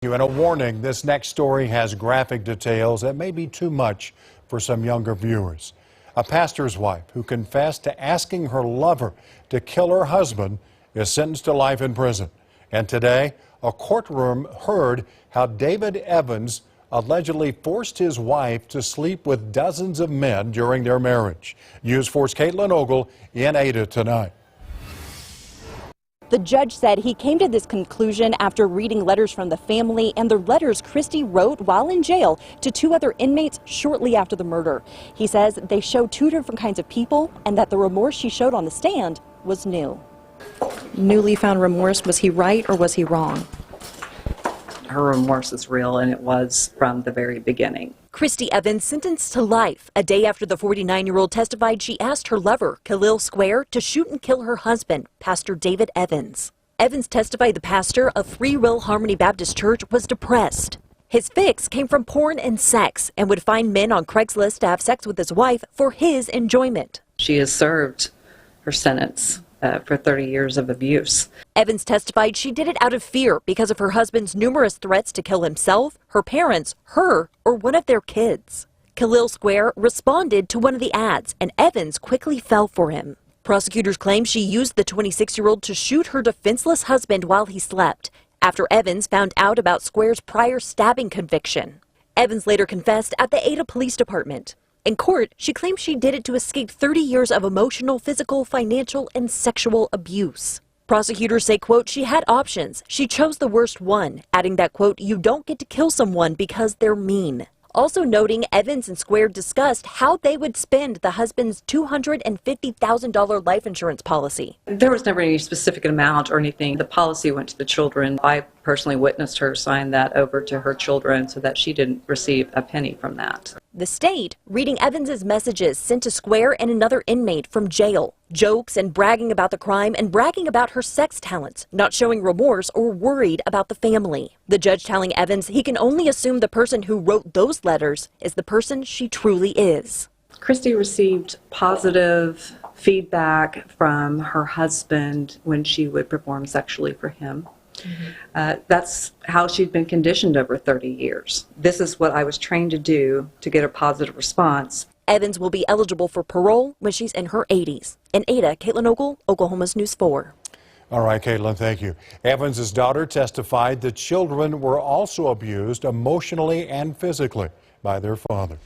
And a warning, this next story has graphic details that may be too much for some younger viewers. A pastor's wife who confessed to asking her lover to kill her husband is sentenced to life in prison. And today, a courtroom heard how David Evans allegedly forced his wife to sleep with dozens of men during their marriage. News 4's Caitlin Ogle in Ada tonight. The judge said he came to this conclusion after reading letters from the family and the letters Christy wrote while in jail to two other inmates shortly after the murder. He says they show two different kinds of people and that the remorse she showed on the stand was new. Newly found remorse, was he right or was he wrong? Her remorse is real, and it was from the very beginning. Christy Evans sentenced to life a day after the 49-year-old testified she asked her lover, Khalil Square, to shoot and kill her husband, Pastor David Evans. Evans testified the pastor of Free Will Harmony Baptist Church was depressed. His fix came from porn and sex and would find men on Craigslist to have sex with his wife for his enjoyment. She has served her sentence for 30 years of abuse. Evans testified she did it out of fear because of her husband's numerous threats to kill himself, her parents, her, or one of their kids. Khalil Square responded to one of the ads, and Evans quickly fell for him. Prosecutors claim she used the 26-year-old to shoot her defenseless husband while he slept, after Evans found out about Square's prior stabbing conviction. Evans later confessed at the Ada Police Department. In court, she claims she did it to escape 30 years of emotional, physical, financial, and sexual abuse. Prosecutors say, quote, she had options. She chose the worst one, adding that, quote, you don't get to kill someone because they're mean. Also noting Evans and Square discussed how they would spend the husband's $250,000 life insurance policy. There was never any specific amount or anything. The policy went to the children. I personally witnessed her sign that over to her children so that she didn't receive a penny from that. The state reading Evans's messages sent to Square and another inmate from jail. Jokes and bragging about the crime and bragging about her sex talents, not showing remorse or worried about the family. The judge telling Evans he can only assume the person who wrote those letters is the person she truly is. Christy received positive feedback from her husband when she would perform sexually for him. That's how she'd been conditioned over 30 years. This is what I was trained to do to get a positive response. Evans will be eligible for parole when she's in her 80s. In Ada, Caitlin Ogle, Oklahoma's News 4. All right, Caitlin, thank you. Evans's daughter testified the children were also abused emotionally and physically by their father.